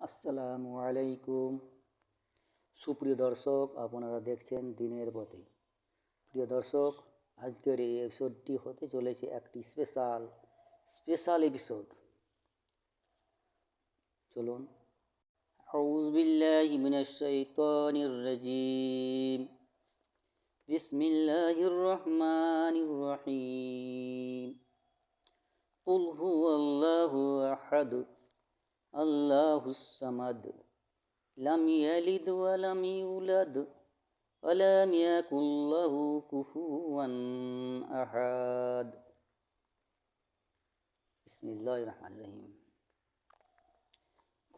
আসসালামু আলাইকুম। সুপ্রিয় দর্শক, আপনারা দেখছেন দিনের পথে। প্রিয় দর্শক, আজকের এই এপিসোডটি হতে চলেছে একটি স্পেশাল এপিসোড। চলুন। আউযু বিল্লাহি মিনাশ শাইতানির রাজীম। বিসমিল্লাহির রহমানির রহিম। কুল হুয়াল্লাহু আহাদ, আল্লাহুস সামাদ, লাম ইয়ালিদ ওয়া লাম ইউলাদ ওয়ালাম ইয়াকুল লাহু কুফুয়ান আহাদ। বিসমিল্লাহির রহমানির রহিম।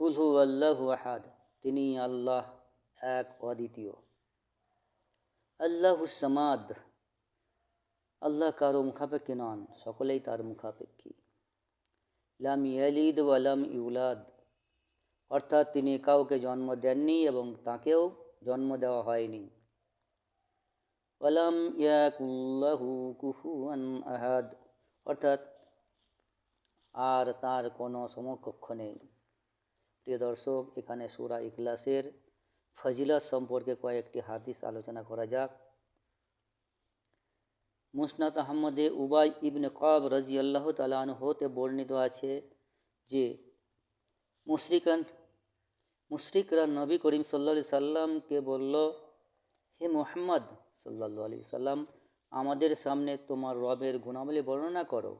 কুল হুয়াল্লাহু আহাদ, তিনি আল্লাহ এক অদ্বিতীয়। আল্লাহুস সামাদ, আল্লাহ কারো মুখাপেক্ষী নন, সকলেই তার মুখাপেক্ষী। লাম ইয়ালিদ ওয়া লাম ইউলাদ, অর্থাৎ তিনি কাউকে জন্ম দেননি এবং তাকেও জন্ম দেওয়া হয়নি। ওয়ালাম ইয়াকুল লাহু কুফুয়ান আহাদ, অর্থাৎ আর তার কোনো সমকক্ষ নেই। প্রিয় দর্শক, এখানে সূরা ইখলাসের ফজিলত সম্পর্কে কয়েকটি হাদিস আলোচনা করা যাক। মুসনাদ আহমদে উবাই ইবনে কাব রাদিয়াল্লাহু তাআলা আনহু হতে বর্ণিত আছে যে মুশরিকরা নবী করিম সাল্লাল্লাহু আলাইহি সাল্লামকে বলল, হে মুহাম্মদ সাল্লাল্লাহু আলাইহি সাল্লাম, আমাদের সামনে তোমার রবের গুণাবলী বর্ণনা করো।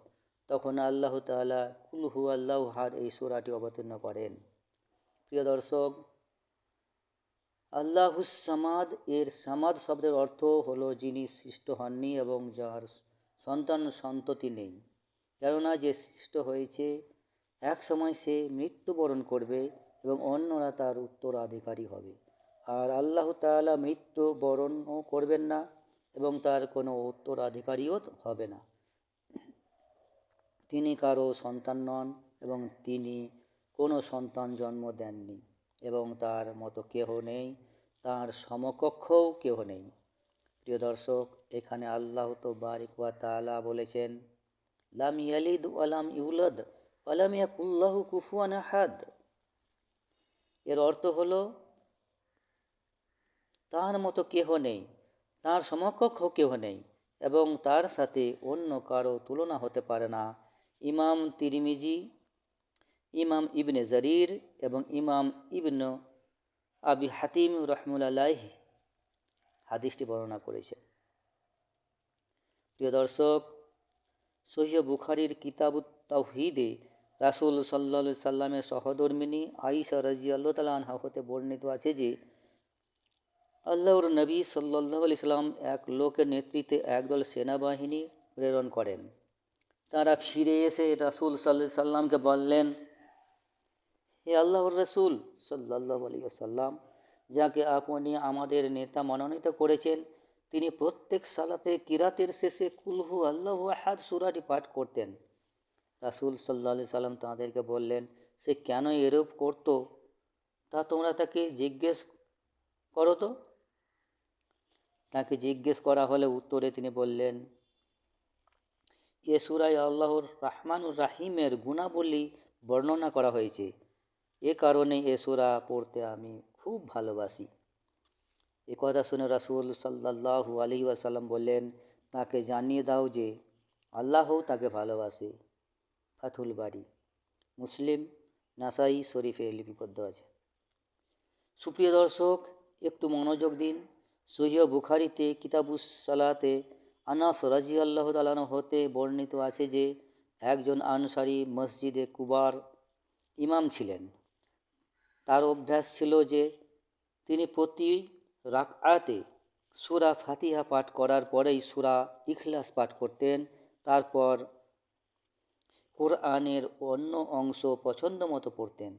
তখন আল্লাহ তাআলা কুল হুয়াল্লাহু আহাদ এই সূরাটি অবতীর্ণ করেন। প্রিয় দর্শক, আল্লাহুস সামাদ এর সামাদ শব্দের অর্থ হলো যিনি সৃষ্ট হননি এবং যার সন্ততি নেই। কেননা যে সৃষ্ট হয়েছে এক সময় সে মৃত্যুবরণ করবে এবং অন্যরা তার উত্তরাধিকারী হবে। আর আল্লাহ তাআলা মৃত্যুবরণও করবেন না এবং তার কোনো উত্তরাধিকারীও হবে না। তিনি কারো সন্তান নন এবং তিনি কোনো সন্তান জন্ম দেননি এবং তার মতো কেহ নেই, তার সমকক্ষও কেহ নেই। প্রিয় দর্শক, এখানে আল্লাহ তাবারক ওয়া তাআলা বলেছেন, লাম ইয়ালিদ ওয়া লাম ইউলাদ ওয়া লাম ইয়াকুল লাহু কুফুয়ান আহাদ। এর অর্থ হলো তার মতো কেহ নেই, তার সমকক্ষ কেহ নেই এবং তার সাথে অন্য কারো তুলনা হতে পারে না। ইমাম তিরমিজি, ইমাম ইবনে জারির এবং ইমাম ইবনে আবি হাতিম রাহমাতুল্লাহ হাদিসটি বর্ণনা করেছেন। প্রিয় দর্শক, সহিহ বুখারীর কিতাবুত তাওহীদে রাসূল সাল্লাল্লাহু আলাইহি সাল্লামের সহধর্মিণী আয়েশা রাদিয়াল্লাহু তাআলা আনহা হতে বর্ণিত আছে যে আল্লাহর নবী সাল্লাল্লাহু আলাইহি সাল্লাম এক লোকের নেতৃত্বে একদল সেনাবাহিনী প্রেরণ করেন। তারা ফিরে এসে রাসূল সাল্লাল্লাহু আলাইহি সাল্লামকে বললেন, হে আল্লাহর রাসূল সাল্লাল্লাহু আলাইহি ওয়াসাল্লাম, যাকে আপনি আমাদের নেতা মনোনীত করেছেন, তিনি প্রত্যেক সালাতে কিরাতের শেষে কুল হুয়াল্লাহু আহাদ সূরাটি পাঠ করতেন। রাসূল সাল্লাল্লাহু আলাইহি সাল্লাম তাদেরকে বললেন, সে কেন এরূপ করত তা তোমরা তাকে জিজ্ঞেস করো তো। তাকে জিজ্ঞেস করা হলে উত্তরে তিনি বললেন, এ সূরায় আল্লাহর রহমানুর রাহিমের গুণাবলী বর্ণনা করা হয়েছে, এ কারণে এ সূরা পড়তে আমি খুব ভালোবাসি। এ কথা শুনে রাসূল সাল্লাল্লাহু আলাইহি ওয়াসাল্লাম বললেন, তাকে জানিয়ে দাও যে আল্লাহও তাকে ভালোবাসে। ফাথুল বারী, মুসলিম, নাসাই শরীফে লিপিবদ্ধ আছে। সুপ্রিয় দর্শক, একটু মনোযোগ দিন। সহিহ বুখারীতে কিতাবুস সালাতে আনাস রাদিয়াল্লাহু তাআলা হতে বর্ণিত আছে যে একজন আনসারী মসজিদে কুবার ইমাম ছিলেন। তার অভ্যাস ছিল যে তিনি প্রতি রাকআতে সূরা ফাতিহা পাঠ করার পরেই সূরা ইখলাস পাঠ করতেন। তারপর কোরআনের অন্য অংশ পছন্দ মতো পড়তেন।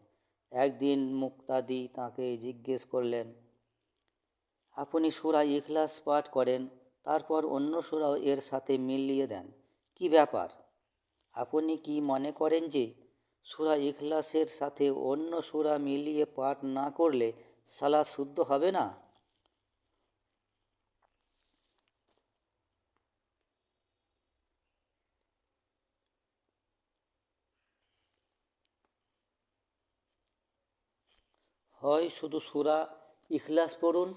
একদিন মুক্তাদি তাকে জিজ্ঞেস করলেন, আপনি সূরা ইখলাস পাঠ করেন, তারপর অন্য সূরাও এর সাথে মিলিয়ে দেন, কি ব্যাপার? আপনি কি মনে করেন যে সূরা ইখলাসের সাথে অন্য সূরা মিলিয়ে পাঠ না করলে সালাত শুদ্ধ হবে না? হয় শুধু সূরা ইখলাস পড়ুন,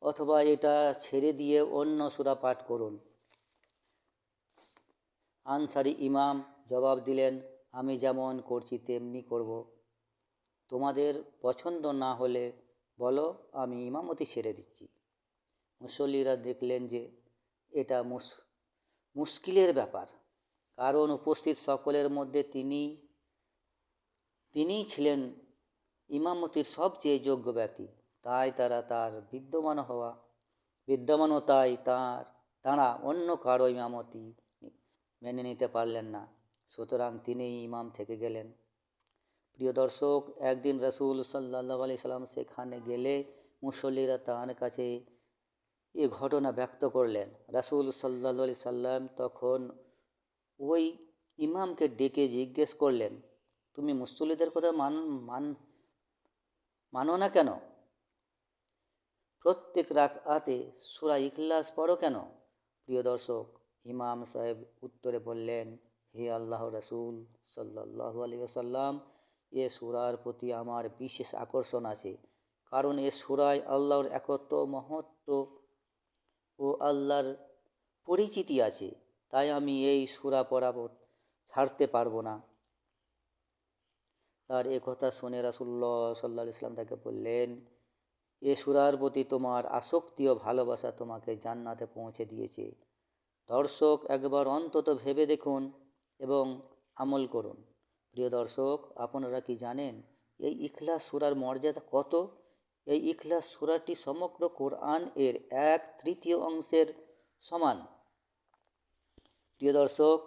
অথবা এটা ছেড়ে দিয়ে অন্য সূরা পাঠ করুন। আনসারী ইমাম জবাব দিলেন, আমি যেমন করছি তেমনি করব। তোমাদের পছন্দ না হলে বলো, আমি ইমামতি ছেড়ে দিচ্ছি। মুসল্লিরা দেখলেন যে এটা মুশকিলের ব্যাপার, কারণ উপস্থিত সকলের মধ্যে তিনিই ছিলেন ইমামতির সবচেয়ে যোগ্য ব্যক্তি। তাই তার বিদ্যমানতায় তাঁরা অন্য কারো ইমামতি মেনে নিতে পারলেন না, সুতরাং তিনিই ইমাম থেকে গেলেন। প্রিয় দর্শক, একদিন রাসূল সাল্লাল্লাহু আলাইহি সাল্লাম সেখানে গেলে মুসল্লিরা তাঁর কাছে এ ঘটনা ব্যক্ত করলেন। রাসূল সাল্লাল্লাহু আলাইহি সাল্লাম তখন ওই ইমামকে ডেকে জিজ্ঞেস করলেন, তুমি মুসল্লিদের কথা মানো না কেন? প্রত্যেক রাকআতে সূরা ইখলাস পড়ো কেন? প্রিয় দর্শক, ইমাম সাহেব উত্তরে বললেন, হে আল্লাহর রাসূল সাল্লাল্লাহু আলাইহি ওয়াসাল্লাম, এ সূরার প্রতি আমার বিশেষ আকর্ষণ আছে, কারণ এ সূরায় আল্লাহর একত্ব, মহত্ব ও আল্লাহর পরিচিতি আছে। তাই আমি এই সূরা পড়া ছাড়তে পারবো না। তার এ কথা শুনে রাসূলুল্লাহ সাল্লাল্লাহু আলাইহি ওয়াসাল্লাম তাকে বললেন, এ সূরার প্রতি তোমার আসক্তি ও ভালোবাসা তোমাকে জান্নাতে পৌঁছে দিয়েছে। দর্শক, একবার অন্তত ভেবে দেখুন এবং আমল করুন। প্রিয় দর্শক, আপনারা কি জানেন এই ইখলাস সূরার মর্যাদা কত? এই ইখলাস সূরাটি সমগ্র কোরআন এর 1/3 অংশের সমান। প্রিয় দর্শক,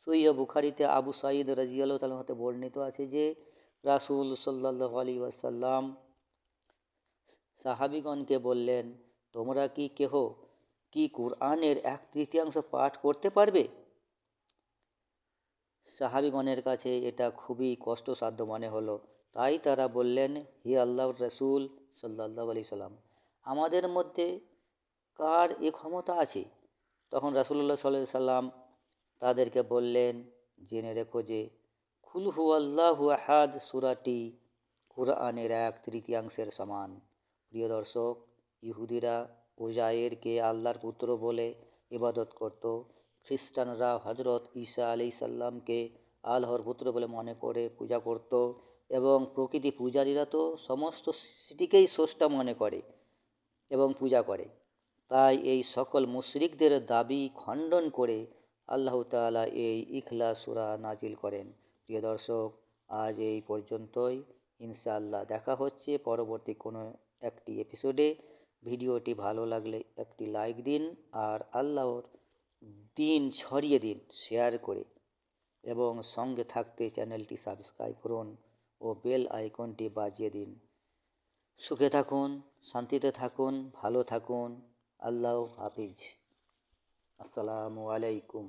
সহিহ বুখারীতে আবু সাঈদ রাদিয়াল্লাহু তাআলা হতে বর্ণিত আছে যে রাসূল সাল্লাল্লাহু আলাইহি ওয়াসাল্লাম সাহাবীগণকে বললেন, তোমরা কি কেহ কুরআনের 1/3 পাঠ করতে পারবে? সাহাবীগণের কাছে এটা খুবই কষ্টসাধ্য মনে হলো। তাই তারা বললেন, হে আল্লাহর রাসূল সাল্লাল্লাহু আলাইহি সাল্লাম, আমাদের মধ্যে কার এ ক্ষমতা আছে? তখন রাসূলুল্লাহ সাল্লাল্লাহু আলাইহি সাল্লাম তাদেরকে বললেন, জেনে রেখো যে কুল হুয়াল্লাহু আহাদ সূরাটি কুরআনের 1/3 সমান। প্রিয় দর্শক, ইহুদিরা উজাইরকে আল্লাহর পুত্র বলে ইবাদত করত। খ্রিস্টানরা হযরত ঈসা আলাইহিস সালামকে আল্লাহর পুত্র বলে মনে করে পূজা করত, এবং প্রকৃতি পূজারীরা তো সমস্ত সৃষ্টিকেই স্রষ্টা মনে করে এবং পূজা করে। তাই এই সকল মুশরিকদের দাবি খণ্ডন করে আল্লাহ তাআলা এই ইখলাস সূরা নাজিল করেন। প্রিয় দর্শক, আজ এই পর্যন্তই। ইনশাআল্লাহ দেখা হচ্ছে পরবর্তী কোনো একটি এপিসোডে। ভিডিওটি ভালো লাগলে একটি লাইক দিন, আর আল্লাহর দ্বীন ছড়িয়ে দিন শেয়ার করে, এবং সঙ্গে থাকতে চ্যানেলটি সাবস্ক্রাইব করুন ও বেল আইকনটি বাজিয়ে দিন। সুখে থাকুন, শান্তিতে থাকুন, ভালো থাকুন। আল্লাহ হাফিজ। আসসালামু আলাইকুম।